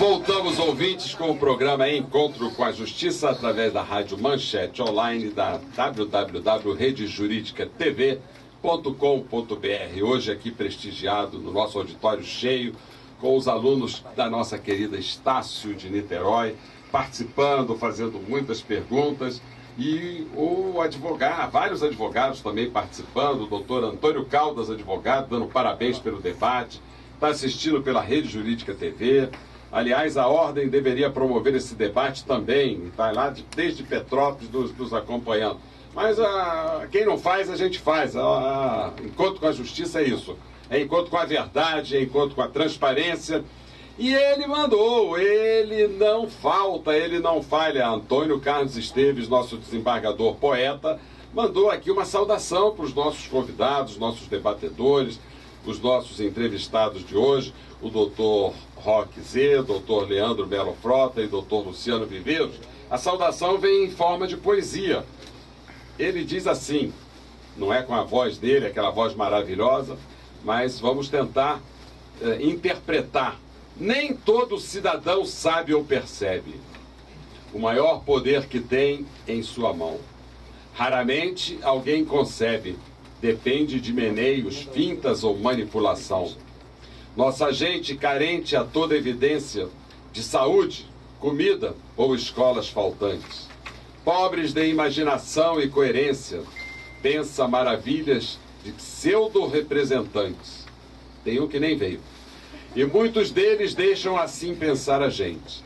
Voltamos, ouvintes, com o programa Encontro com a Justiça através da Rádio Manchete online da www.redejuridicatv.com.br. Hoje aqui prestigiado no nosso auditório cheio com os alunos da nossa querida Estácio de Niterói, participando, fazendo muitas perguntas, e vários advogados também participando, o doutor Antônio Caldas, advogado, dando parabéns pelo debate, está assistindo pela Rede Jurídica TV. Aliás, a Ordem deveria promover esse debate também, está lá desde Petrópolis nos acompanhando. Mas quem não faz, a gente faz. Encontro com a Justiça é isso. É encontro com a verdade, é encontro com a transparência. E ele mandou, ele não falta, ele não falha. Antônio Carlos Esteves, nosso desembargador poeta, mandou aqui uma saudação para os nossos convidados, nossos debatedores, os nossos entrevistados de hoje, o doutor Roque Z, doutor Leandro Melo Frota e doutor Luciano Viveiros. A saudação vem em forma de poesia. Ele diz assim, não é com a voz dele, aquela voz maravilhosa, mas vamos tentar interpretar. Nem todo cidadão sabe ou percebe o maior poder que tem em sua mão. Raramente alguém concebe, depende de meneios, fintas ou manipulação. Nossa gente carente a toda evidência de saúde, comida ou escolas faltantes. Pobres de imaginação e coerência, pensa maravilhas de pseudo-representantes. Tem um que nem veio. E muitos deles deixam assim pensar a gente.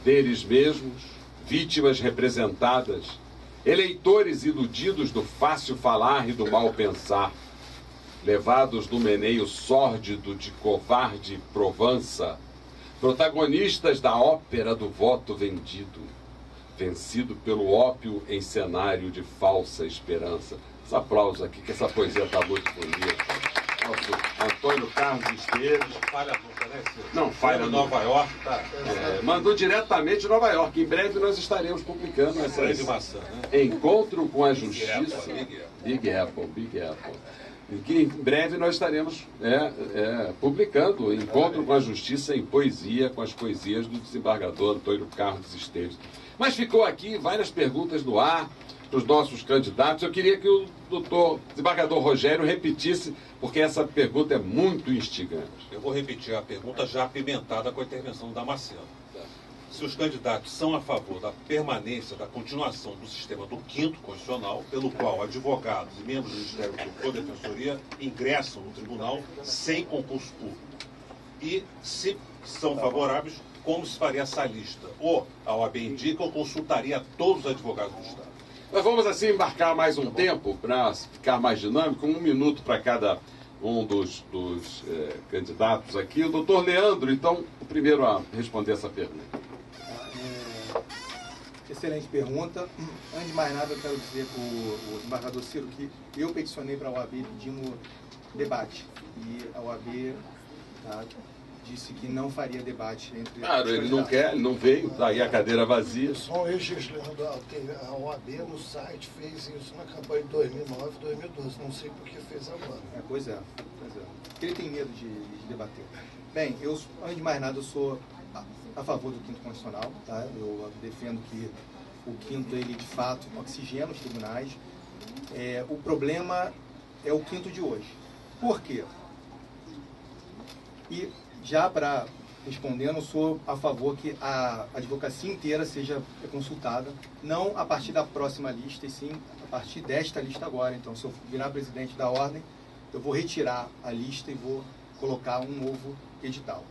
Deles mesmos, vítimas representadas, eleitores iludidos do fácil falar e do mal pensar, levados no meneio sórdido de covarde Provança, protagonistas da ópera do voto vendido, vencido pelo ópio em cenário de falsa esperança. Esse aplauso aqui, que essa poesia está muito bonita. Nosso Antônio Carlos Esteves. Falha nunca, né, Ciro? Não, falha nunca. Nova York, tá? Mandou diretamente de Nova York. Em breve nós estaremos publicando essa Maçã, né? Encontro com a Justiça. Big Apple. Big Apple. E que em breve nós estaremos publicando Encontro com a Justiça em poesia, com as poesias do desembargador Antônio Carlos Esteves. Mas ficou aqui várias perguntas no ar para os nossos candidatos. Eu queria que o doutor desembargador Rogério repetisse, porque essa pergunta é muito instigante. Eu vou repetir a pergunta já apimentada com a intervenção do Damasceno. Se os candidatos são a favor da permanência, da continuação do sistema do quinto constitucional, pelo qual advogados e membros do Ministério Público ou Defensoria ingressam no tribunal sem concurso público. E, se são favoráveis, como se faria essa lista? Ou a OAB indica ou consultaria todos os advogados do Estado? Nós vamos assim embarcar mais um tempo para ficar mais dinâmico, 1 minuto para cada um dos candidatos aqui. O doutor Leandro, então, o primeiro a responder essa pergunta. Excelente pergunta. Antes de mais nada, eu quero dizer para o desembargador Ciro que eu peticionei para a OAB pedindo debate. E a OAB disse que não faria debate entre... Claro, ele não quer, ele não veio, está aí a cadeira vazia. Só um ex-legislador, a OAB no site fez isso na campanha de 2009, 2012. Não sei por que fez agora. Pois é. Ele tem medo de debater. Bem, antes de mais nada, eu sou a favor do quinto constitucional, tá? Eu defendo que o quinto, ele de fato oxigena os tribunais. O problema é o quinto de hoje. Por quê? E já para respondendo, eu sou a favor que a advocacia inteira seja consultada, não a partir da próxima lista, e sim a partir desta lista agora. Então, se eu virar presidente da ordem, eu vou retirar a lista e vou colocar um novo edital.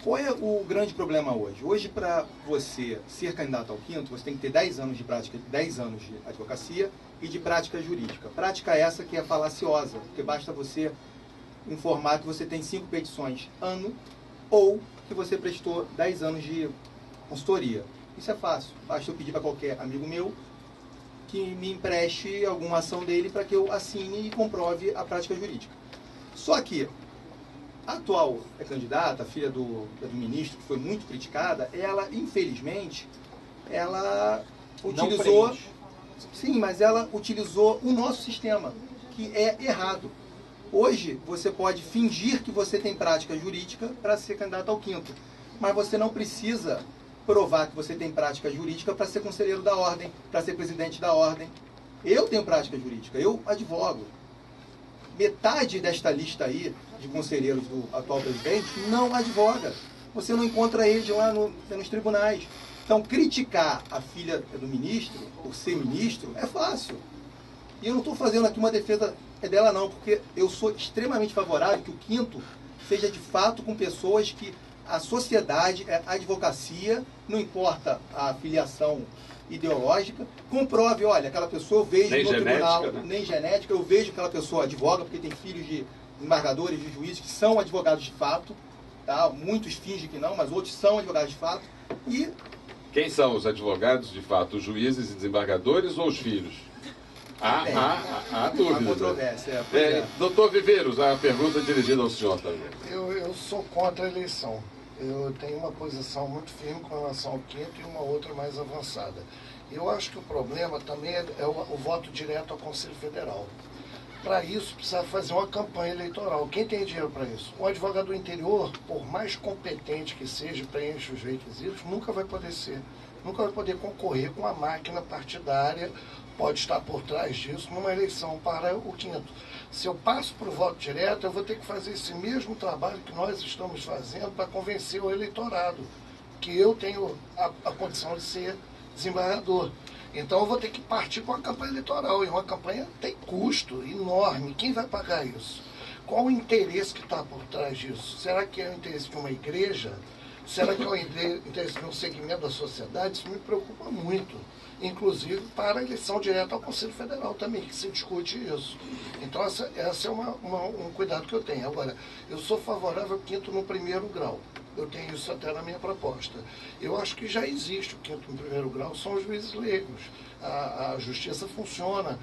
Qual é o grande problema hoje? Hoje, para você ser candidato ao quinto, você tem que ter 10 anos de prática, 10 anos de advocacia e de prática jurídica. Prática essa que é falaciosa, porque basta você informar que você tem 5 petições ano ou que você prestou 10 anos de consultoria. Isso é fácil. Basta eu pedir para qualquer amigo meu que me empreste alguma ação dele para que eu assine e comprove a prática jurídica. Só que a atual candidata, a filha do ministro, que foi muito criticada, ela, infelizmente, ela utilizou... Sim, mas ela utilizou o nosso sistema, que é errado. Hoje, você pode fingir que você tem prática jurídica para ser candidato ao quinto. mas você não precisa provar que você tem prática jurídica para ser conselheiro da ordem, para ser presidente da ordem. Eu tenho prática jurídica, eu advogo. Metade desta lista aí de conselheiros do atual presidente não advoga. Você não encontra eles lá nos tribunais. Então, criticar a filha do ministro, por ser ministro, é fácil. E eu não estou fazendo aqui uma defesa dela, não, porque eu sou extremamente favorável que o quinto seja de fato com pessoas que a sociedade, a advocacia, não importa a filiação ideológica, comprove, olha, aquela pessoa eu vejo no tribunal, nem genética, eu vejo que aquela pessoa advoga, porque tem filhos de embargadores, de juízes que são advogados de fato, tá? Muitos fingem que não, mas outros são advogados de fato. E quem são os advogados de fato, os juízes e desembargadores ou os filhos? Há dúvida. Há controvérsia. Doutor Viveiros, a pergunta é dirigida ao senhor também. Eu sou contra a eleição. Eu tenho uma posição muito firme com relação ao quinto e uma outra mais avançada. Eu acho que o problema também é o voto direto ao Conselho Federal. Para isso, precisa fazer uma campanha eleitoral. Quem tem dinheiro para isso? Um advogado do interior, por mais competente que seja, preenche os requisitos, nunca vai poder ser. Nunca vai poder concorrer com a máquina partidária, pode estar por trás disso, numa eleição para o quinto. Se eu passo para o voto direto, eu vou ter que fazer esse mesmo trabalho que nós estamos fazendo para convencer o eleitorado, que eu tenho a condição de ser desembargador. Então eu vou ter que partir com a campanha eleitoral, e uma campanha tem custo enorme. Quem vai pagar isso? Qual o interesse que está por trás disso? Será que é o interesse de uma igreja? Será que é o interesse de um segmento da sociedade? Isso me preocupa muito. Inclusive para a eleição direta ao Conselho Federal também, que se discute isso. Então essa é um cuidado que eu tenho. Agora, eu sou favorável ao quinto no primeiro grau. Eu tenho isso até na minha proposta. Eu acho que já existe o quinto no primeiro grau, são os juízes leigos. A justiça funciona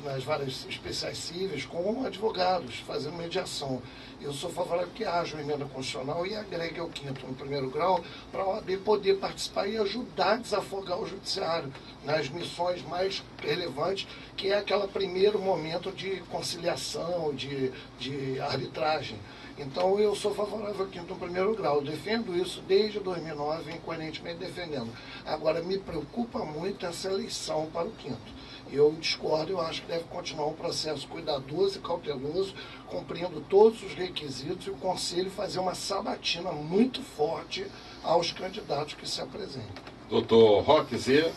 nas várias especiais cíveis com advogados, fazendo mediação. Eu sou favorável que haja uma emenda constitucional e agregue ao quinto no primeiro grau para a OAB poder participar e ajudar a desafogar o judiciário nas missões mais relevantes, que é aquele primeiro momento de conciliação, de arbitragem. Então, eu sou favorável ao quinto no primeiro grau. Eu defendo isso desde 2009, venho coerentemente defendendo. Agora, me preocupa muito essa eleição para o quinto. Eu discordo, eu acho que deve continuar um processo cuidadoso e cauteloso, cumprindo todos os requisitos, e o Conselho fazer uma sabatina muito forte aos candidatos que se apresentam. Doutor Roque Zé,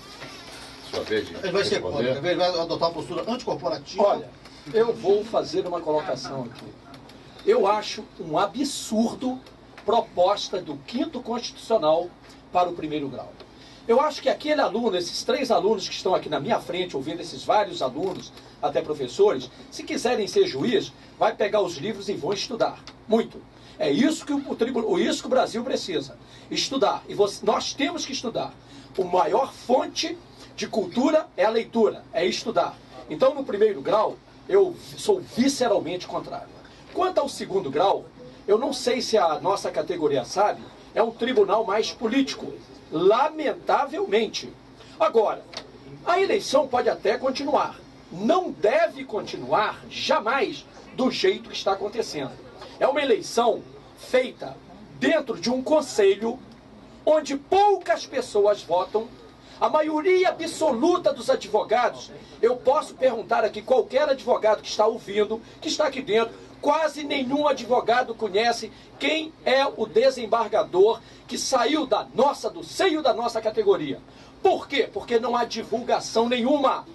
sua vez de ele vai ser contra, ele vai adotar uma postura anticorporativa. Olha, eu vou fazer uma colocação aqui. Eu acho um absurdo proposta do quinto constitucional para o primeiro grau. Eu acho que aquele aluno, esses 3 alunos que estão aqui na minha frente, ouvindo esses vários alunos, até professores, se quiserem ser juiz, vai pegar os livros e vão estudar. Muito. É isso que o Brasil precisa. Estudar. E nós temos que estudar. A maior fonte de cultura é a leitura, é estudar. Então, no primeiro grau, eu sou visceralmente contrário. Quanto ao segundo grau, eu não sei se a nossa categoria sabe, é um tribunal mais político, lamentavelmente. Agora, a eleição pode até continuar, não deve continuar jamais do jeito que está acontecendo. É uma eleição feita dentro de um conselho onde poucas pessoas votam, a maioria absoluta dos advogados, eu posso perguntar aqui, qualquer advogado que está ouvindo, que está aqui dentro, quase nenhum advogado conhece quem é o desembargador que saiu do seio da nossa categoria. Por quê? Porque não há divulgação nenhuma.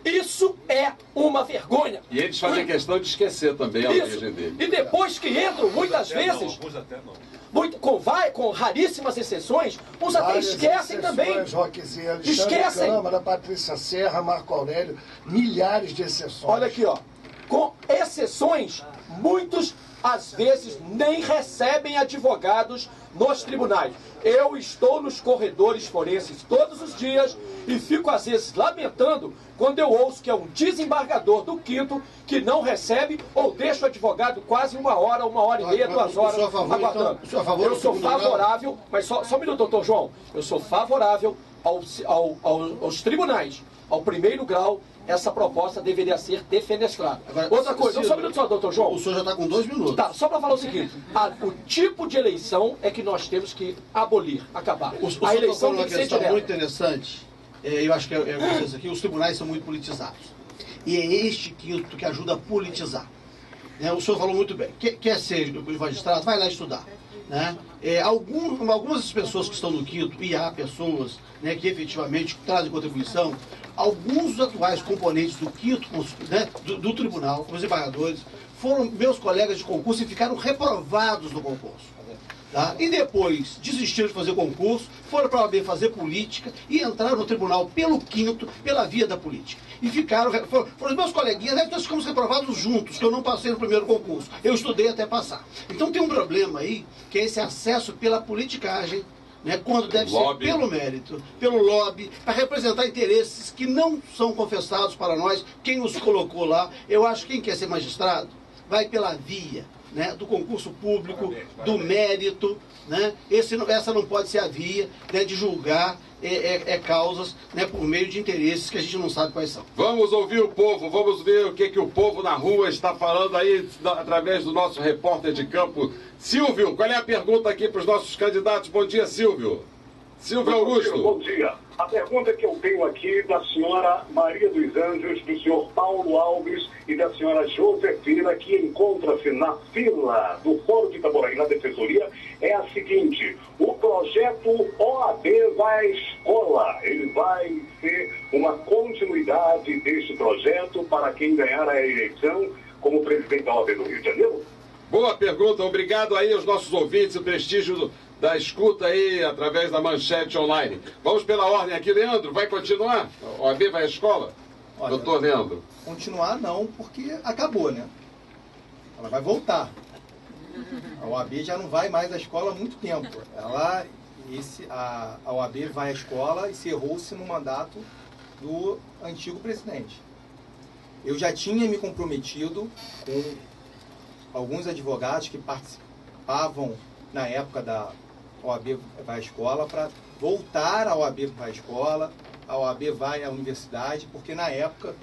Isso é uma vergonha. E eles fazem questão de esquecer também a origem dele. E depois que entram, muitas vezes, com raríssimas exceções, uns até esquecem também. Esquecem. Câmara, Patrícia Serra, Marco Aurélio, milhares de exceções. Olha aqui, ó. Com exceções, muitos, às vezes, nem recebem advogados nos tribunais. Eu estou nos corredores forenses todos os dias e fico, às vezes, lamentando quando eu ouço que é um desembargador do quinto que não recebe ou deixa o advogado quase 1 hora, 1h30, 2 horas aguardando. Eu sou favorável, mas só um minuto, doutor João, eu sou favorável aos tribunais, ao primeiro grau, essa proposta deveria ser defenestrada. Agora, outra coisa, só um minuto só, doutor João. O senhor já está com 2 minutos. Tá, só para falar o seguinte, o tipo de eleição é que nós temos que abolir, acabar. A eleição tem é uma que ser questão direta. muito interessante. Eu acho que isso aqui, os tribunais são muito politizados. E é este quinto que ajuda a politizar. O senhor falou muito bem. Quer ser magistrado, vai lá estudar. Né? Algumas das pessoas que estão no quinto, e há pessoas, né, que efetivamente trazem contribuição, alguns dos atuais componentes do quinto, né, do tribunal, como os embargadores, foram meus colegas de concurso e ficaram reprovados no concurso. Tá? E depois desistiram de fazer concurso, foram para a OAB fazer política e entraram no tribunal pelo quinto, pela via da política. E foram os meus coleguinhas, né, que nós ficamos reprovados juntos, que eu não passei no primeiro concurso. Eu estudei até passar. Então tem um problema aí, que é esse acesso pela politicagem, né, quando deve ser pelo mérito, pelo lobby, para representar interesses que não são confessados para nós, quem os colocou lá. Eu acho que quem quer ser magistrado vai pela via, né, do concurso público, do mérito, né? Essa não pode ser a via, né, de julgar causas, né, por meio de interesses que a gente não sabe quais são. Vamos ouvir o povo, vamos ver o que o povo na rua está falando aí através do nosso repórter de campo, Silvio. Qual é a pergunta aqui para os nossos candidatos? Bom dia, Silvio. Silvio Augusto. Bom dia. A pergunta que eu tenho aqui da senhora Maria dos Anjos, do senhor Paulo Alves e da senhora Josefina, que encontra-se na fila do Fórum de Itaboraí, na Defensoria, é a seguinte: o projeto OAB vai à escola. Ele vai ser uma continuidade deste projeto para quem ganhar a eleição como presidente da OAB do Rio de Janeiro? Boa pergunta, obrigado aí aos nossos ouvintes, o prestígio da escuta aí através da Manchete Online. Vamos pela ordem aqui, Leandro, vai continuar? O OAB vai à escola? Olha, doutor Leandro. Continuar não, porque acabou, né? Ela vai voltar. A OAB já não vai mais à escola há muito tempo. A OAB vai à escola e encerrou-se no mandato do antigo presidente. Eu já tinha me comprometido com alguns advogados que participavam na época da OAB vai à escola para voltar a OAB vai à escola, a OAB vai à universidade, porque na época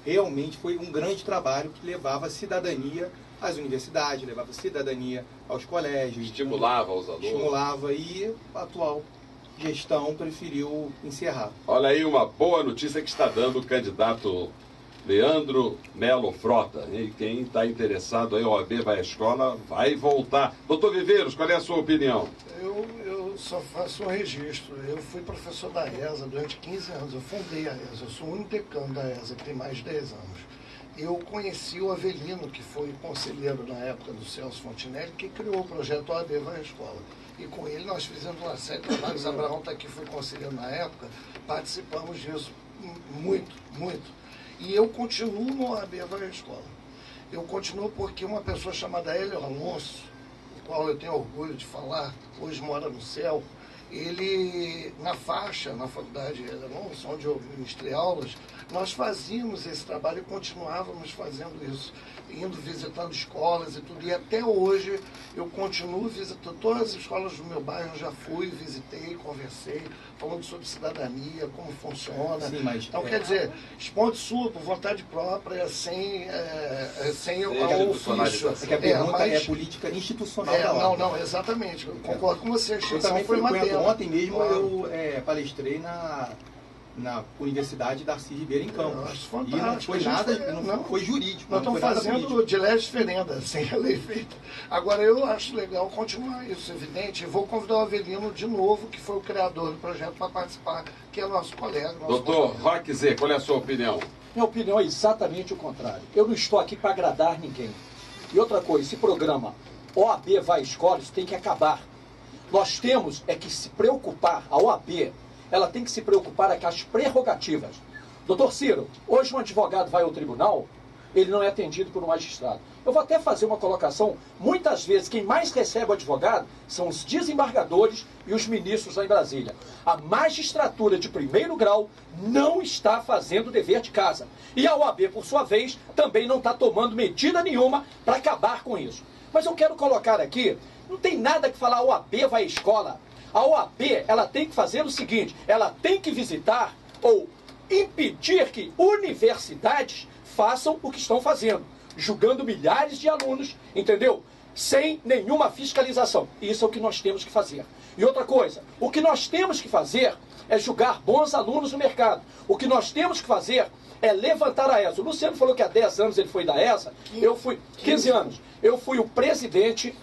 realmente foi um grande trabalho que levava cidadania às universidades, levava cidadania aos colégios. Estimulava os alunos. Estimulava, e a atual gestão preferiu encerrar. Olha aí uma boa notícia que está dando o candidato Leandro Melo Frota. E quem está interessado aí, OAB vai à escola, vai voltar. Doutor Viveiros, qual é a sua opinião? Eu só faço um registro. Eu fui professor da ESA durante 15 anos. Eu fundei a ESA. Eu sou o único decano da ESA, que tem mais de 10 anos. Eu conheci o Avelino, que foi conselheiro na época do Celso Fontinelli, que criou o projeto OAB vai à escola. E com ele nós fizemos uma série de trabalhos. Abraão está aqui, foi conselheiro na época. Participamos disso muito, muito. E eu continuo no OAB vai à escola. Eu continuo porque uma pessoa chamada Hélio Alonso, o qual eu tenho orgulho de falar, hoje mora no céu, ele, na faixa, na faculdade Hélio Alonso, onde eu ministrei aulas, nós fazíamos esse trabalho e continuávamos fazendo isso, indo visitando escolas e tudo. E até hoje eu continuo visitando todas as escolas do meu bairro. Eu já fui, visitei, conversei, falando sobre cidadania, como funciona. Sim, mas, então, quer dizer, esponde sua por vontade própria, sem o ofício. É que a pergunta é política institucional da ordem. Não, exatamente. Eu concordo com você. Eu também fui ontem mesmo, eu palestrei na Universidade Darcy Ribeiro em Campos. E não foi nada, não foi jurídico. Nós estamos fazendo de lei diferenda, sem a lei feita. Agora, eu acho legal continuar isso, evidente. Vou convidar o Avelino de novo, que foi o criador do projeto, para participar, que é nosso colega. Doutor Roque Zé, qual é a sua opinião? Minha opinião é exatamente o contrário. Eu não estou aqui para agradar ninguém. E outra coisa, esse programa OAB vai à escola, isso tem que acabar. Nós temos que se preocupar, a OAB, ela tem que se preocupar com as prerrogativas. Doutor Ciro, hoje um advogado vai ao tribunal, ele não é atendido por um magistrado. Eu vou até fazer uma colocação, muitas vezes quem mais recebe o advogado são os desembargadores e os ministros lá em Brasília. A magistratura de primeiro grau não está fazendo o dever de casa. E a OAB, por sua vez, também não está tomando medida nenhuma para acabar com isso. Mas eu quero colocar aqui, não tem nada que falar a OAB vai à escola. A OAB, ela tem que fazer o seguinte, ela tem que visitar ou impedir que universidades façam o que estão fazendo, julgando milhares de alunos, entendeu? Sem nenhuma fiscalização. Isso é o que nós temos que fazer. E outra coisa, o que nós temos que fazer é julgar bons alunos no mercado. O que nós temos que fazer é levantar a ESA. O Luciano falou que há 10 anos ele foi da ESA, eu fui 15 anos. Eu fui o presidente,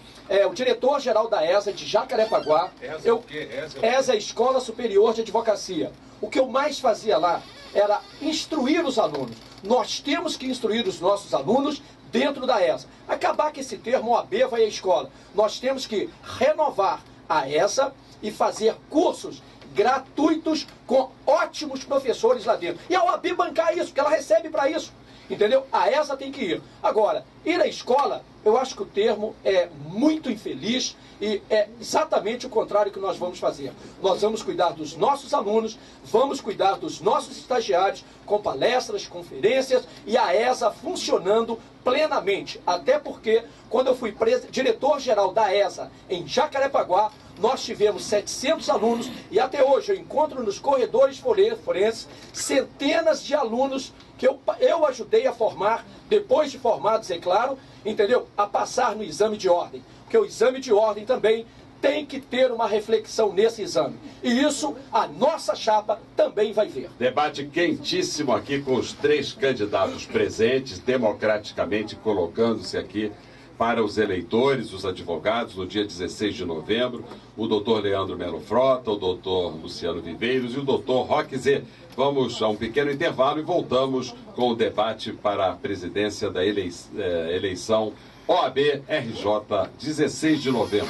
o diretor-geral da ESA de Jacarepaguá. ESA o quê? ESA é Escola Superior de Advocacia. O que eu mais fazia lá era instruir os alunos. Nós temos que instruir os nossos alunos dentro da ESA. Acabar com esse termo OAB vai à escola. Nós temos que renovar a ESA e fazer cursos gratuitos com ótimos professores lá dentro. E a OAB bancar isso, porque ela recebe para isso. Entendeu? A ESA tem que ir. Agora, ir à escola, eu acho que o termo é muito infeliz e é exatamente o contrário que nós vamos fazer. Nós vamos cuidar dos nossos alunos, vamos cuidar dos nossos estagiários com palestras, conferências e a ESA funcionando plenamente. Até porque, quando eu fui diretor-geral da ESA em Jacarepaguá, nós tivemos 700 alunos e até hoje eu encontro nos corredores forenses centenas de alunos que eu ajudei a formar, depois de formados, é claro, entendeu? A passar no exame de ordem. Porque o exame de ordem também tem que ter uma reflexão nesse exame. E isso a nossa chapa também vai ver. Debate quentíssimo aqui com os 3 candidatos presentes, democraticamente colocando-se aqui para os eleitores, os advogados, no dia 16 de novembro, o doutor Leandro Melo Frota, o doutor Luciano Viveiros e o doutor Roque Z. Vamos a um pequeno intervalo e voltamos com o debate para a presidência da eleição OAB RJ 16 de novembro.